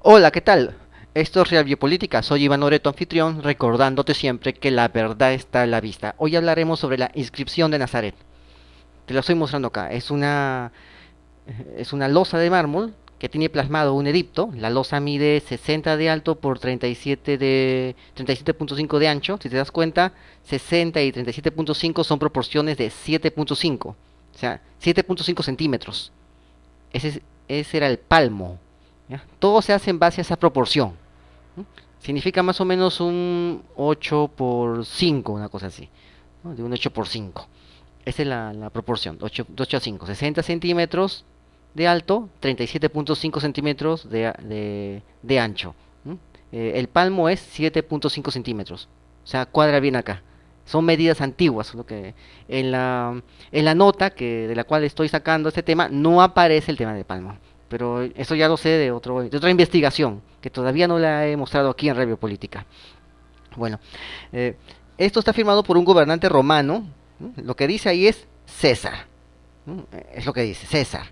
Hola, ¿qué tal? Esto es Real Biopolítica, soy Iván Oreto, anfitrión, recordándote siempre que la verdad está a la vista. Hoy hablaremos sobre la inscripción de Nazaret. Te lo estoy mostrando acá. Es una losa de mármol que tiene plasmado un edicto. La losa mide 60 de alto por 37.5 de ancho. Si te das cuenta, 60 y 37.5 son proporciones de 7.5. O sea, 7.5 centímetros. Ese era el palmo. ¿Ya? Todo se hace en base a esa proporción. ¿No? Significa más o menos un 8 por 5, una cosa así. ¿No? De un 8 por 5. Esa es la proporción, 8 a 5. 60 centímetros de alto, 37.5 centímetros de ancho. ¿No? El palmo es 7.5 centímetros. O sea, cuadra bien acá. Son medidas antiguas, lo que en la nota de la cual estoy sacando este tema no aparece el tema de palmo. Pero eso ya lo sé de otra investigación, que todavía no la he mostrado aquí en Revio Política. Bueno, eh, esto está firmado por un gobernante romano, ¿no? Lo que dice ahí es César, ¿no? Es lo que dice César,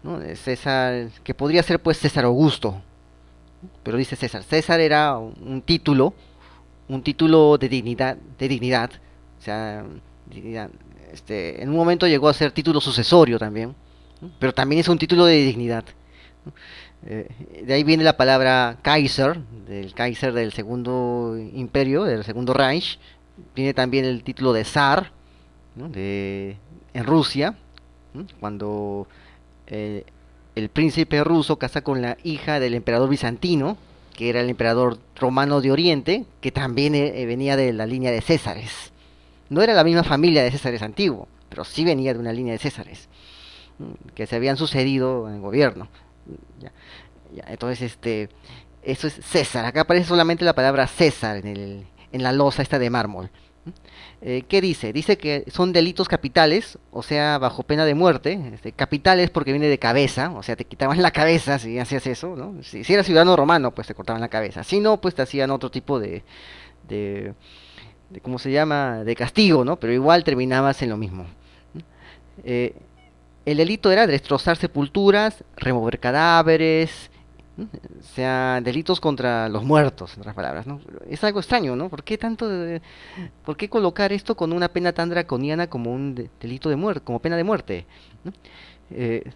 ¿no? César, que podría ser pues César Augusto, pero dice César. César era un título de dignidad, o sea, dignidad. En un momento llegó a ser título sucesorio también, ¿no? Pero también es un título de dignidad. ¿No? De ahí viene la palabra Kaiser, del Kaiser del segundo imperio, del segundo Reich. Viene también el título de zar, ¿no? En Rusia, ¿no? Cuando eh, el príncipe ruso casa con la hija del emperador bizantino, que era el emperador romano de Oriente, que también venía de la línea de Césares. No era la misma familia de Césares antiguo, pero sí venía de una línea de Césares, ¿no? Que se habían sucedido en el gobierno. Ya, ya, entonces, eso es César. Acá aparece solamente la palabra César en la losa esta de mármol. ¿Qué dice? Dice que son delitos capitales, o sea, bajo pena de muerte. Capitales porque viene de cabeza, o sea, te quitaban la cabeza si hacías eso, ¿no? Si eras ciudadano romano, pues te cortaban la cabeza. Si no, pues te hacían otro tipo de, ¿cómo se llama? De castigo, ¿no? Pero igual terminabas en lo mismo. Eh, el delito era destrozar sepulturas, remover cadáveres, ¿no? O sea, delitos contra los muertos, en otras palabras, ¿no? Es algo extraño, ¿no? ¿Por qué colocar esto con una pena tan draconiana como un delito de muerte, como pena de muerte? ¿No?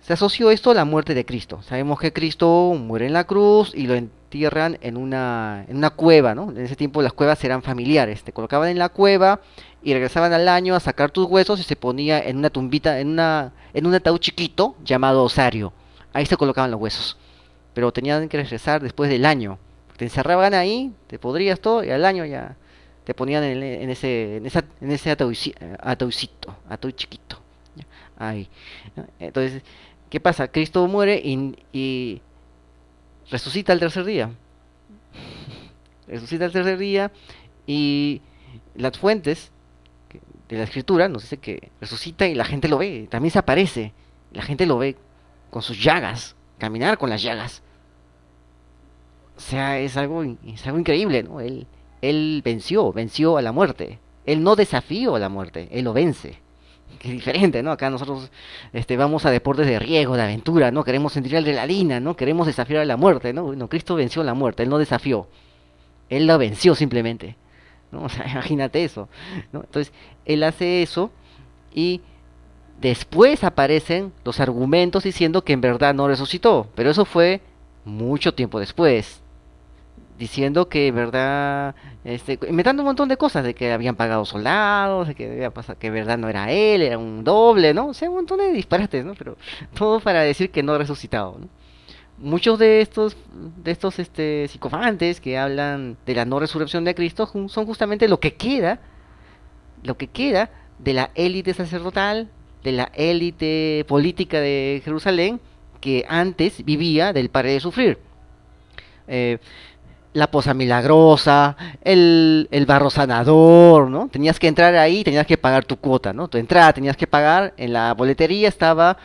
Se asoció esto a la muerte de Cristo. Sabemos que Cristo muere en la cruz y lo entierran en una cueva, ¿no? En ese tiempo las cuevas eran familiares. Te colocaban en la cueva y regresaban al año a sacar tus huesos y se ponía en una tumbita, en un ataúd chiquito llamado osario. Ahí se colocaban los huesos. Pero tenían que regresar después del año. Te encerraban ahí, te podrías todo y al año ya te ponían en ese ataúdcito, ataúd chiquito. Ahí. ¿No? Entonces, ¿qué pasa? Cristo muere y resucita el tercer día. Resucita el tercer día y las fuentes de la escritura nos dice que resucita y la gente lo ve. También se aparece. La gente lo ve con sus llagas, caminar con las llagas. O sea, es algo increíble, ¿no? Él venció a la muerte. Él no desafió a la muerte, él lo vence. Que es diferente, ¿no? Acá nosotros vamos a deportes de riesgo, de aventura, ¿no? Queremos sentir la adrenalina, ¿no? Queremos desafiar a la muerte, ¿no? Bueno, Cristo venció la muerte, él no desafió, él la venció simplemente, ¿no? O sea, imagínate eso, ¿no? Entonces, él hace eso y después aparecen los argumentos diciendo que en verdad no resucitó, pero eso fue mucho tiempo después, diciendo que verdad, inventando un montón de cosas, de que habían pagado soldados, de que había pasado, que verdad no era él, era un doble, ¿no? O sea, un montón de disparates, ¿no? Pero todo para decir que no ha resucitado, ¿no? Muchos de estos psicofantes que hablan de la no resurrección de Cristo son justamente lo que queda de la élite sacerdotal, de la élite política de Jerusalén, que antes vivía del pare de sufrir. Eh, la poza milagrosa, el barro sanador, ¿no? Tenías que entrar ahí, tenías que pagar tu cuota, ¿no? Tu entrada tenías que pagar, en la boletería estaba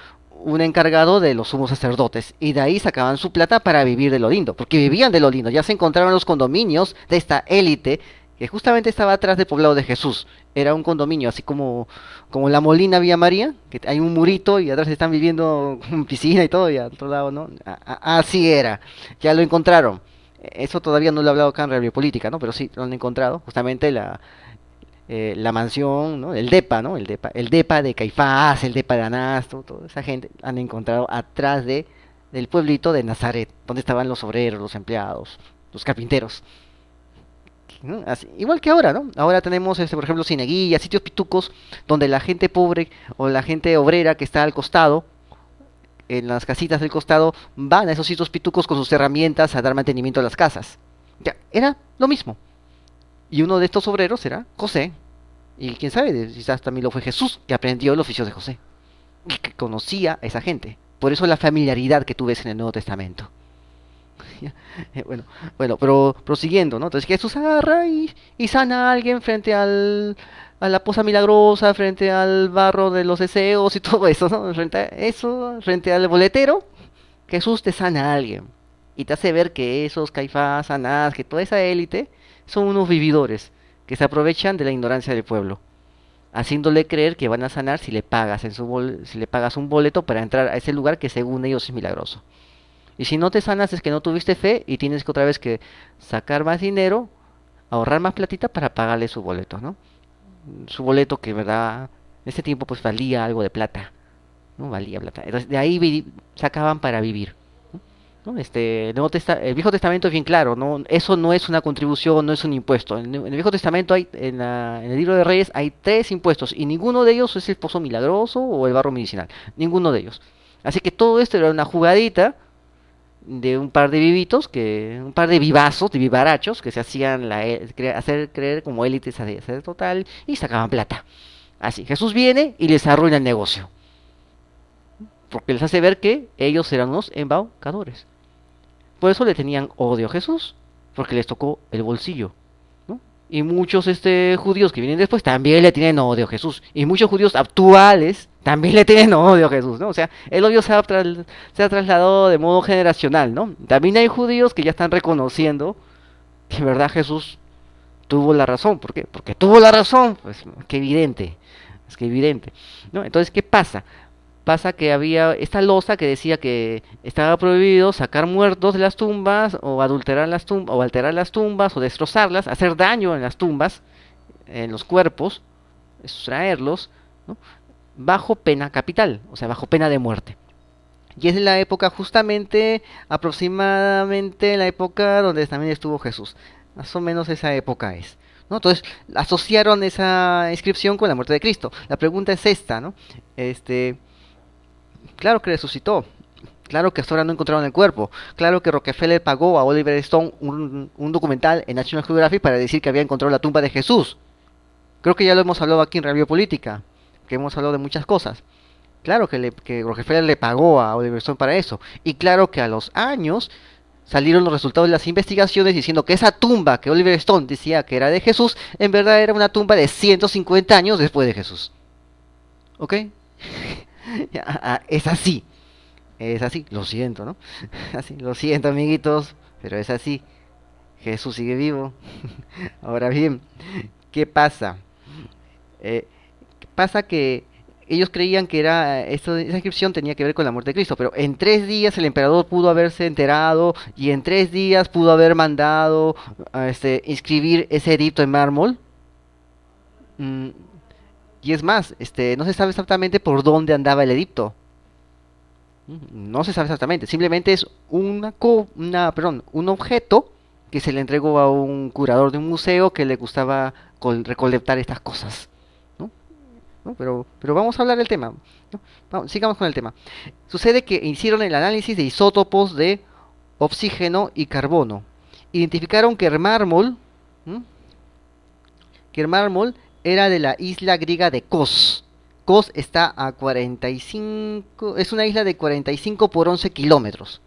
un encargado de los sumos sacerdotes y de ahí sacaban su plata para vivir de lo lindo, porque vivían de lo lindo, ya se encontraron los condominios de esta élite que justamente estaba atrás del poblado de Jesús. Era un condominio, así como la Molina Villa María, que hay un murito y atrás están viviendo con piscina y todo, y al otro lado, ¿no? Así era, ya lo encontraron. Eso todavía no lo he hablado acá en Radio Política, ¿no? Pero sí lo han encontrado, justamente la mansión, ¿no? El DEPA, ¿no? El DEPA de Caifás, el DEPA de Anás, toda esa gente han encontrado atrás del pueblito de Nazaret, donde estaban los obreros, los empleados, los carpinteros. ¿No? Igual que ahora, ¿no? Ahora tenemos, por ejemplo, cineguillas, sitios pitucos, donde la gente pobre o la gente obrera que está al costado, en las casitas del costado, van a esos sitios pitucos con sus herramientas a dar mantenimiento a las casas. Ya, era lo mismo. Y uno de estos obreros era José. Y quién sabe, quizás también lo fue Jesús, que aprendió el oficio de José. Y que conocía a esa gente. Por eso la familiaridad que tú ves en el Nuevo Testamento. Bueno, bueno, pero prosiguiendo, ¿no? Entonces Jesús agarra y sana a alguien frente a la poza milagrosa, frente al barro de los deseos y todo eso, ¿no? Frente a eso, frente al boletero, Jesús te sana a alguien. Y te hace ver que esos Caifás, Anás, que toda esa élite son unos vividores que se aprovechan de la ignorancia del pueblo, haciéndole creer que van a sanar si le pagas si le pagas un boleto para entrar a ese lugar que según ellos es milagroso. Y si no te sanas es que no tuviste fe y tienes que otra vez que sacar más dinero, ahorrar más platita para pagarle su boleto, ¿no? Su boleto que, ¿verdad? En ese tiempo pues valía algo de plata, ¿no? Valía plata. Entonces de ahí sacaban para vivir. ¿No? El Viejo Testamento es bien claro, ¿no? Eso no es una contribución, no es un impuesto. En el Viejo Testamento en el libro de Reyes hay 3 impuestos y ninguno de ellos es el pozo milagroso o el barro medicinal. Ninguno de ellos. Así que todo esto era una jugadita de un par de vivitos, un par de vivazos, de vivarachos, que se hacían hacer creer como élites total y sacaban plata. Así, Jesús viene y les arruina el negocio, porque les hace ver que ellos eran unos embaucadores. Por eso le tenían odio a Jesús, porque les tocó el bolsillo, ¿no? Y muchos judíos que vienen después también le tienen odio a Jesús. Y muchos judíos actuales también le tienen odio a Jesús, ¿no? O sea, el odio se ha trasladado de modo generacional, ¿no? También hay judíos que ya están reconociendo que en verdad Jesús tuvo la razón. ¿Por qué? Porque tuvo la razón. Pues qué evidente, es que evidente, ¿no? Entonces, ¿qué pasa? Pasa que había esta losa que decía que estaba prohibido sacar muertos de las tumbas o adulterar las tumbas o alterar las tumbas o destrozarlas, hacer daño en las tumbas, en los cuerpos, extraerlos, ¿no? Bajo pena capital, o sea, bajo pena de muerte. Y es la época justamente, aproximadamente la época donde también estuvo Jesús. Más o menos esa época es, ¿no? Entonces asociaron esa inscripción con la muerte de Cristo. La pregunta es esta, ¿no? Claro que resucitó. Claro que hasta ahora no encontraron el cuerpo. Claro que Rockefeller pagó a Oliver Stone un documental en National Geographic para decir que había encontrado la tumba de Jesús. Creo que ya lo hemos hablado aquí en Radio Política, que hemos hablado de muchas cosas. Claro que Rockefeller le pagó a Oliver Stone para eso. Y claro que a los años salieron los resultados de las investigaciones diciendo que esa tumba que Oliver Stone decía que era de Jesús, en verdad era una tumba de 150 años después de Jesús. ¿Ok? Es así. Es así, lo siento, ¿no? Así, lo siento, amiguitos, pero es así. Jesús sigue vivo. Ahora bien, ¿qué pasa? Pasa que ellos creían que esa inscripción tenía que ver con la muerte de Cristo, pero en 3 días el emperador pudo haberse enterado y en 3 días pudo haber mandado inscribir ese edicto en mármol. Mm, y es más, no se sabe exactamente por dónde andaba el edicto. No se sabe exactamente, simplemente es un objeto que se le entregó a un curador de un museo que le gustaba recolectar estas cosas, ¿no? ¿No? Pero vamos a hablar del tema, ¿no? Sigamos con el tema. Sucede que hicieron el análisis de isótopos de oxígeno y carbono. Identificaron que ¿m? que el mármol era de la isla griega de Kos. Kos está a 45, es una isla de 45 por 11 kilómetros.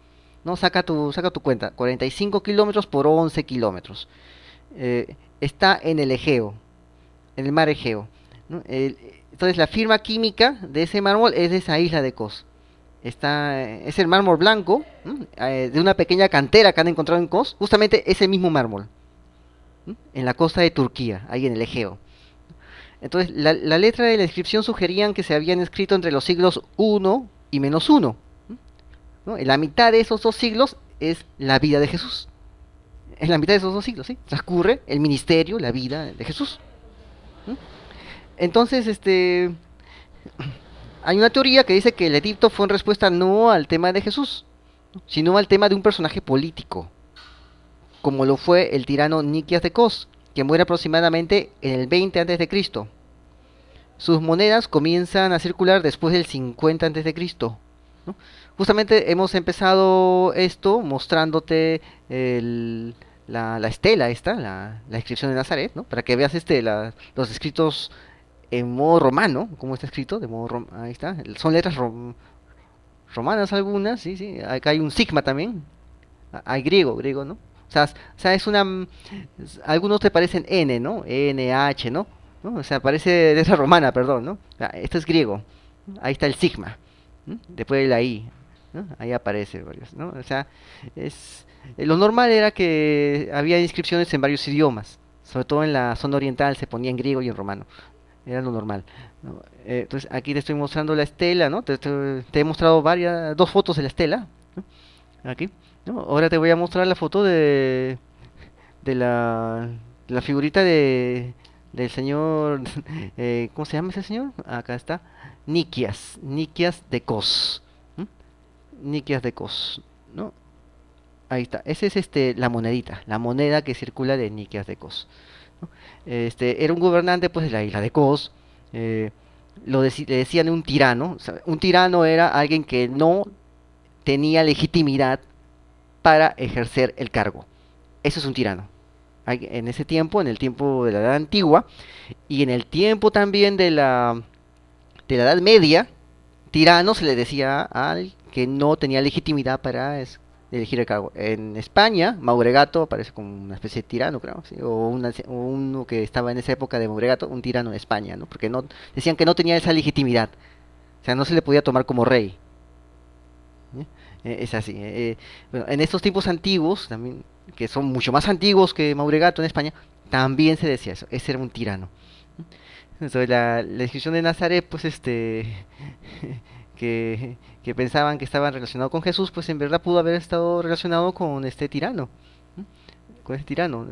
¿No? Saca tu cuenta, 45 kilómetros por 11 kilómetros. Está en el Egeo, en el mar Egeo, ¿no? Entonces la firma química de ese mármol es de esa isla de Kos. Es el mármol blanco, de una pequeña cantera que han encontrado en Kos, justamente ese mismo mármol. en la costa de Turquía, ahí en el Egeo. Entonces, la letra de la inscripción sugerían que se habían escrito entre los siglos uno y -1. ¿No? En la mitad de esos dos siglos es la vida de Jesús. En la mitad de esos dos siglos, ¿sí? Transcurre el ministerio, la vida de Jesús. Entonces, hay una teoría que dice que el edicto fue en respuesta no al tema de Jesús, sino al tema de un personaje político, como lo fue el tirano Nikias de Kos, que muere aproximadamente en el 20 a.C. Sus monedas comienzan a circular después del 50 a.C., ¿no? Justamente hemos empezado esto mostrándote la estela esta, la inscripción de Nazaret, ¿no? Para que veas los escritos en modo romano, cómo está escrito, de modo ahí está, son letras romanas algunas, sí, sí, acá hay un sigma también, hay griego, ¿no? O sea, algunos te parecen N, ¿no? N, H, ¿no? O sea, parece letra romana, perdón, ¿no? O sea, esto es griego, ahí está el sigma, después de la I, ¿no? Ahí aparece varios, ¿no? O sea, lo normal era que había inscripciones en varios idiomas, sobre todo en la zona oriental se ponía en griego y en romano, era lo normal, ¿no? Entonces aquí te estoy mostrando la estela, ¿no? Te he mostrado dos fotos de la estela, ¿no? Aquí, ¿no? Ahora te voy a mostrar la foto de la figurita del señor, ¿cómo se llama ese señor? Acá está, Nikias de Kos, ¿m? Nikias de Kos, ¿no? Ahí está, ese es la moneda que circula de Nikias de Kos, ¿no? Era un gobernante pues de la isla de Kos, eh, le decían un tirano, o sea, un tirano era alguien que no tenía legitimidad para ejercer el cargo. Eso es un tirano. En ese tiempo, en el tiempo de la Edad Antigua y en el tiempo también de la Edad Media, tirano se le decía al que no tenía legitimidad para elegir el cargo. En España, Mauregato aparece como una especie de tirano, creo, ¿sí? O uno que estaba en esa época de Mauregato, un tirano en España, ¿no? Porque no decían que no tenía esa legitimidad, o sea, no se le podía tomar como rey. ¿Sí? Es así. Bueno, en estos tiempos antiguos, también, que son mucho más antiguos que Mauregato en España, también se decía eso, ese era un tirano. Entonces la descripción de Nazaret, pues que pensaban que estaban relacionados con Jesús, pues en verdad pudo haber estado relacionado con este tirano, ¿no? Con este tirano,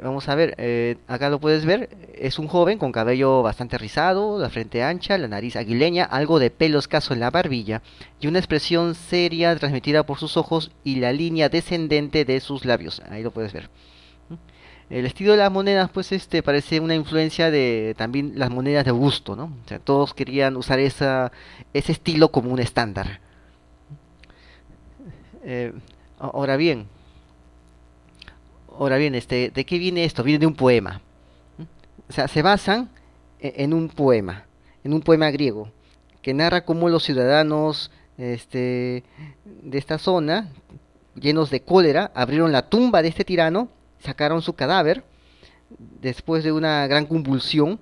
vamos a ver, acá lo puedes ver, es un joven con cabello bastante rizado, la frente ancha, la nariz aguileña, algo de pelo escaso en la barbilla y una expresión seria transmitida por sus ojos y la línea descendente de sus labios. Ahí lo puedes ver. El estilo de las monedas, pues parece una influencia de también las monedas de Augusto, ¿no? O sea, todos querían usar ese estilo como un estándar. Eh, ahora bien, ahora bien, ¿de qué viene esto? Viene de un poema. O sea, se basan en un poema griego, que narra cómo los ciudadanos de esta zona, llenos de cólera, abrieron la tumba de este tirano, sacaron su cadáver, después de una gran convulsión,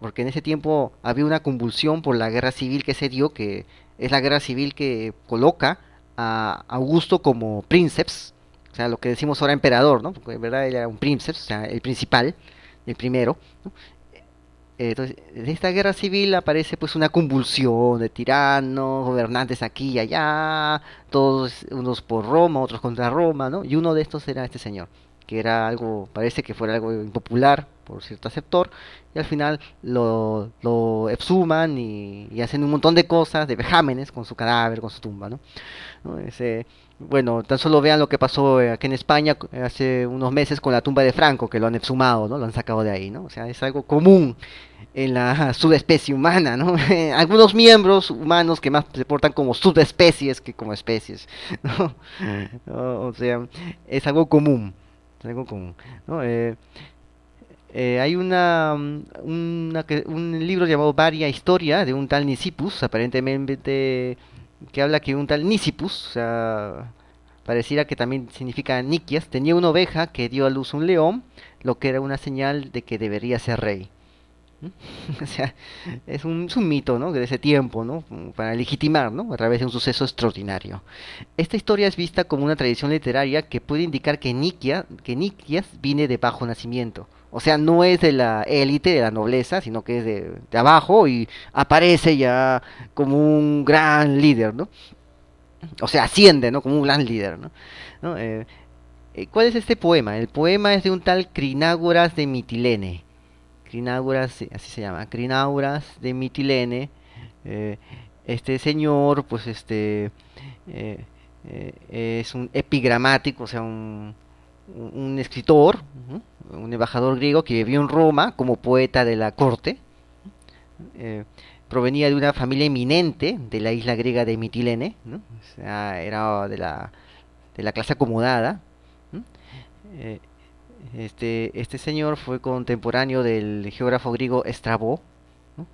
porque en ese tiempo había una convulsión por la guerra civil que se dio, que es la guerra civil que coloca a Augusto como princeps, o sea, lo que decimos ahora emperador, ¿no? Porque en verdad él era un princeps, o sea, el principal, el primero, ¿no? Entonces, de esta guerra civil aparece pues una convulsión de tiranos, gobernantes aquí y allá, todos unos por Roma, otros contra Roma, ¿no? Y uno de estos era este señor, que era algo, parece que fuera algo impopular por cierto sector, y al final lo exhuman y hacen un montón de cosas, de vejámenes con su cadáver, con su tumba, ¿no? ¿No? Bueno, tan solo vean lo que pasó aquí en España hace unos meses con la tumba de Franco, que lo han exhumado, ¿no? Lo han sacado de ahí, ¿no? O sea, es algo común en la subespecie humana, ¿no? Algunos miembros humanos que más se portan como subespecies que como especies, ¿no? O sea, es algo común, es algo común, ¿no? Hay un libro llamado Varia Historia de un tal Nisipus, aparentemente que habla que un tal Nisipus, o sea, pareciera que también significa Nikias, tenía una oveja que dio a luz un león, lo que era una señal de que debería ser rey. ¿Mm? O sea, es un mito, ¿no? De ese tiempo, ¿no? Como para legitimar, ¿no? A través de un suceso extraordinario. Esta historia es vista como una tradición literaria que puede indicar que Nikias viene de bajo nacimiento. O sea, no es de la élite, de la nobleza, sino que es de abajo y aparece ya como un gran líder, ¿no? O sea, asciende, ¿no? Como un gran líder, ¿no? ¿No? ¿Cuál es este poema? El poema es de un tal Crinágoras de Mitilene. Crinágoras, sí, así se llama, Crinágoras de Mitilene. eh, este señor, pues eh, es un epigramático, o sea, un escritor, un embajador griego que vivió en Roma como poeta de la corte. eh, Provenía de una familia eminente de la isla griega de Mitilene, ¿no? O sea, era de la clase acomodada. ¿No? Eh, este señor fue contemporáneo del geógrafo griego Estrabón, ¿no?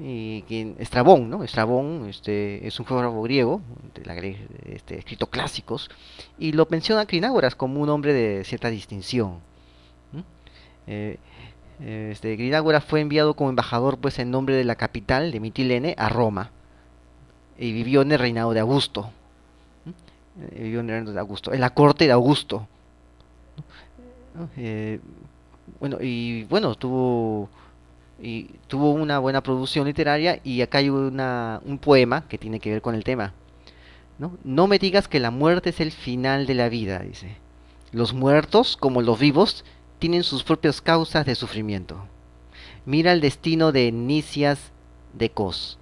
Y Estrabón, ¿no? Estrabón, es un geógrafo griego, escrito clásicos, y lo menciona Crinágoras como un hombre de cierta distinción. ¿No? Eh, Crinágoras fue enviado como embajador, pues, en nombre de la capital de Mitilene a Roma, y vivió en el reinado de Augusto. Vivió en el reinado de Augusto, en la corte de Augusto. ¿No? Bueno, tuvo una buena producción literaria y acá hay un poema que tiene que ver con el tema. ¿No? No me digas que la muerte es el final de la vida, dice. Los muertos, como los vivos, tienen sus propias causas de sufrimiento. Mira el destino de Nicias de Cos.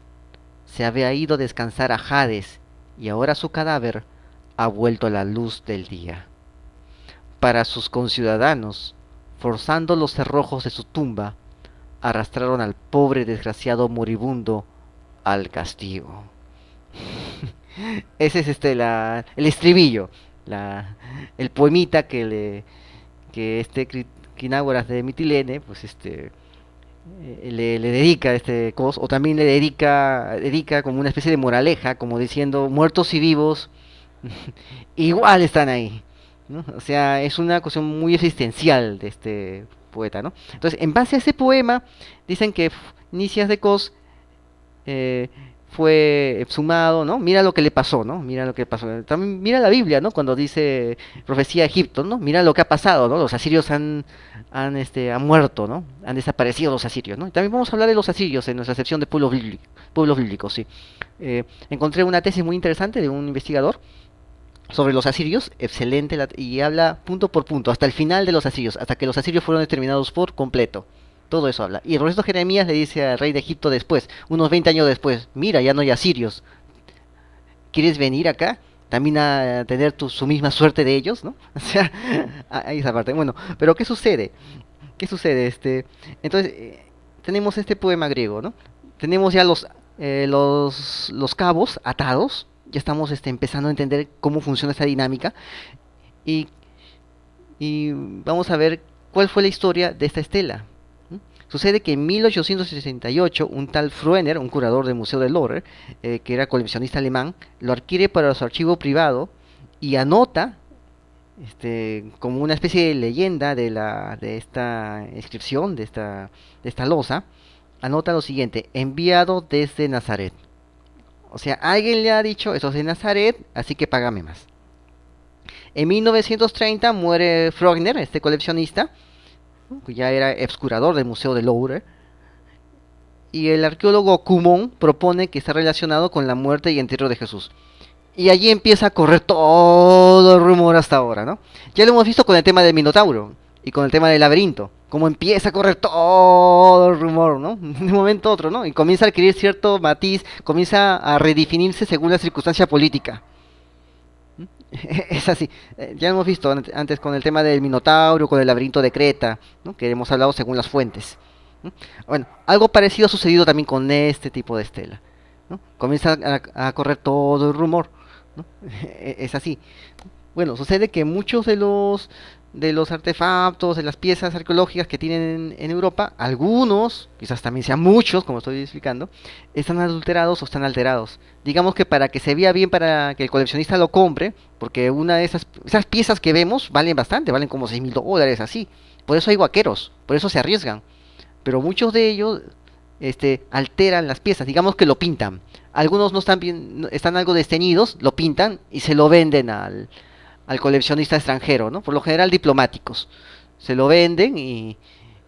Se había ido a descansar a Hades y ahora su cadáver ha vuelto a la luz del día. Para sus conciudadanos, forzando los cerrojos de su tumba, arrastraron al pobre desgraciado moribundo al castigo. Ese es el estribillo, el poemita que Crinágoras de Mitilene, pues le dedica a este cos, o también dedica como una especie de moraleja, como diciendo muertos y vivos igual están ahí, ¿no? O sea, es una cuestión muy existencial de este poeta, ¿no? Entonces, en base a ese poema, dicen que Nicias de Cos eh, fue exhumado, ¿no? Mira lo que le pasó, ¿no? Mira lo que pasó. También mira la Biblia, ¿no? Cuando dice profecía de Egipto, ¿no? Mira lo que ha pasado, ¿no? Los asirios han muerto, ¿no? Han desaparecido los asirios, ¿no? Y también vamos a hablar de los asirios en nuestra sección de pueblos bíblicos, sí. Encontré una tesis muy interesante de un investigador sobre los asirios, excelente, y habla punto por punto, hasta el final de los asirios, hasta que los asirios fueron exterminados por completo. Todo eso habla. Y el profeta Jeremías le dice al rey de Egipto después, unos 20 años después, mira, ya no hay asirios. ¿Quieres venir acá? También a tener su misma suerte de ellos, ¿no? O sea, hay esa parte. Bueno, pero ¿qué sucede? ¿Qué sucede? Entonces, tenemos este poema griego, ¿no? Tenemos ya los cabos atados, ya estamos empezando a entender cómo funciona esta dinámica y, y vamos a ver cuál fue la historia de esta estela. Sucede que en 1868 un tal Fröner, un curador del Museo del Louvre, que era coleccionista alemán, lo adquiere para su archivo privado y anota como una especie de leyenda de esta inscripción, de esta losa, anota lo siguiente: enviado desde Nazaret. O sea, alguien le ha dicho, eso es de Nazaret, así que págame más. En 1930 muere Frogner, este coleccionista, que ya era ex curador del Museo del Louvre, y el arqueólogo Cumón propone que está relacionado con la muerte y entierro de Jesús. Y allí empieza a correr todo el rumor hasta ahora, ¿no? Ya lo hemos visto con el tema del Minotauro y con el tema del laberinto, cómo empieza a correr todo el rumor, ¿no? De un momento a otro, ¿no? Y comienza a adquirir cierto matiz, comienza a redefinirse según la circunstancia política. Es así. Ya lo hemos visto antes con el tema del Minotauro, con el laberinto de Creta, ¿no? Que hemos hablado según las fuentes. ¿No? Bueno, algo parecido ha sucedido también con este tipo de estela, ¿no? Comienza a correr todo el rumor, ¿no? Es así. Bueno, sucede que muchos de los artefactos, de las piezas arqueológicas que tienen en Europa, algunos, quizás también sean muchos, como estoy explicando, están adulterados o están alterados. Digamos que para que se vea bien, para que el coleccionista lo compre, porque una de esas piezas que vemos valen bastante, valen como $6,000, así. Por eso hay guaqueros, por eso se arriesgan pero muchos de ellos alteran las piezas, digamos que lo pintan. Algunos no están bien, están algo desteñidos, lo pintan y se lo venden al coleccionista extranjero, ¿no? Por lo general diplomáticos. Se lo venden y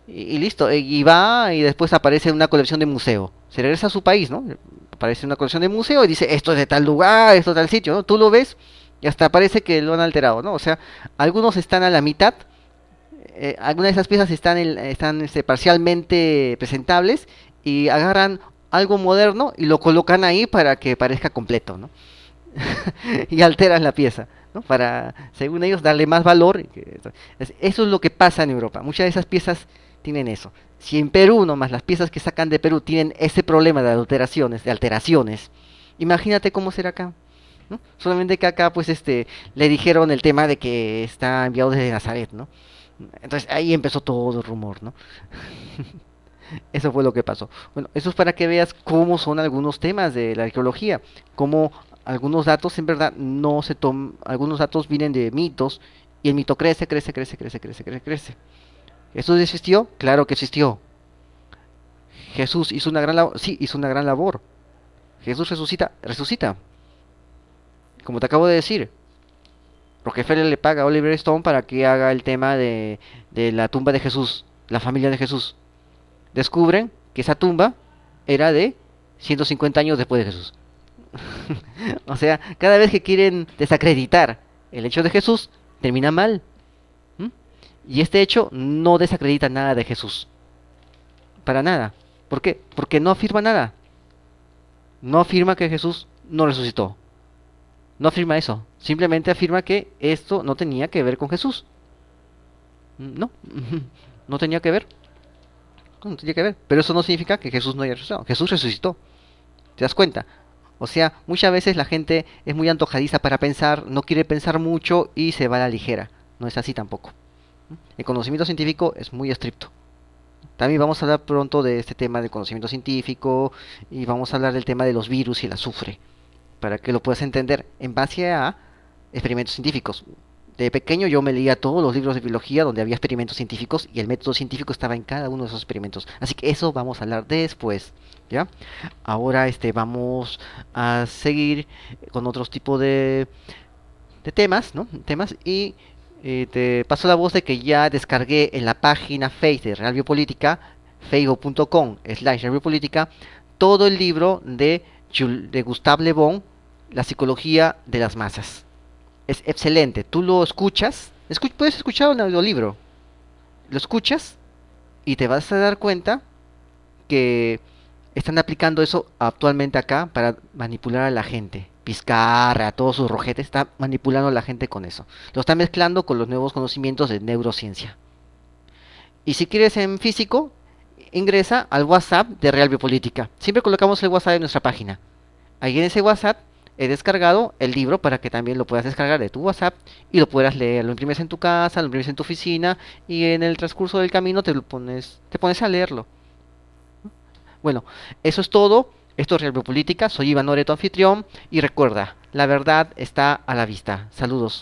listo. Y va y después aparece en una colección de museo. Se regresa a su país, ¿no? Aparece en una colección de museo y dice, esto es de tal lugar, esto es de tal sitio, ¿no? Tú lo ves y hasta parece que lo han alterado, ¿no? O sea, algunos están a la mitad, algunas de esas piezas están parcialmente presentables y agarran algo moderno y lo colocan ahí para que parezca completo, ¿no? Y alteran la pieza, ¿no? Para, según ellos, darle más valor. Eso es lo que pasa en Europa. Muchas de esas piezas tienen eso. Si en Perú nomás las piezas que sacan de Perú tienen ese problema de alteraciones, imagínate cómo será acá, ¿no? Solamente que acá, pues, le dijeron el tema de que está enviado desde Nazaret, ¿no? Entonces ahí empezó todo el rumor, ¿no? Eso fue lo que pasó. Bueno, eso es para que veas cómo son algunos temas de la arqueología, cómo algunos datos en verdad no se toman, algunos datos vienen de mitos y el mito crece, crece, crece, crece, crece, crece, crece. ¿Eso existió? Claro que existió. Jesús hizo una gran labor, sí, hizo una gran labor. Jesús resucita, resucita. Como te acabo de decir, Rockefeller le paga a Oliver Stone para que haga el tema de la tumba de Jesús, la familia de Jesús. Descubren que esa tumba era de 150 años después de Jesús. O sea, cada vez que quieren desacreditar el hecho de Jesús, termina mal. ¿Mm? Y este hecho no desacredita nada de Jesús. Para nada. ¿Por qué? Porque no afirma nada. No afirma que Jesús no resucitó. No afirma eso. Simplemente afirma que esto no tenía que ver con Jesús. No. No tenía que ver. No tenía que ver. Pero eso no significa que Jesús no haya resucitado. Jesús resucitó. ¿Te das cuenta? O sea, muchas veces la gente es muy antojadiza para pensar, no quiere pensar mucho y se va a la ligera. No es así tampoco. El conocimiento científico es muy estricto. También vamos a hablar pronto de este tema del conocimiento científico y vamos a hablar del tema de los virus y el azufre, para que lo puedas entender en base a experimentos científicos. De pequeño yo me leía todos los libros de biología donde había experimentos científicos y el método científico estaba en cada uno de esos experimentos. Así que eso vamos a hablar después, ¿ya? Ahora vamos a seguir con otros tipos de temas, ¿no? Temas y te paso la voz de que ya descargué en la página Face de Real Biopolítica, feigo.com/realbiopolítica, todo el libro de Gustave Le Bon, La psicología de las masas. Es excelente. Tú lo escuchas, puedes escuchar un audiolibro, lo escuchas y te vas a dar cuenta que están aplicando eso actualmente acá para manipular a la gente. Pizcarra, todos sus rojetes, está manipulando a la gente con eso. Lo está mezclando con los nuevos conocimientos de neurociencia. Y si quieres en físico, ingresa al WhatsApp de Real Biopolítica. Siempre colocamos el WhatsApp en nuestra página. Ahí en ese WhatsApp he descargado el libro para que también lo puedas descargar de tu WhatsApp y lo puedas leer. Lo imprimes en tu casa, lo imprimes en tu oficina y en el transcurso del camino te pones a leerlo. Bueno, eso es todo. Esto es Real Biopolítica. Soy Iván Noreto, anfitrión. Y recuerda, la verdad está a la vista. Saludos.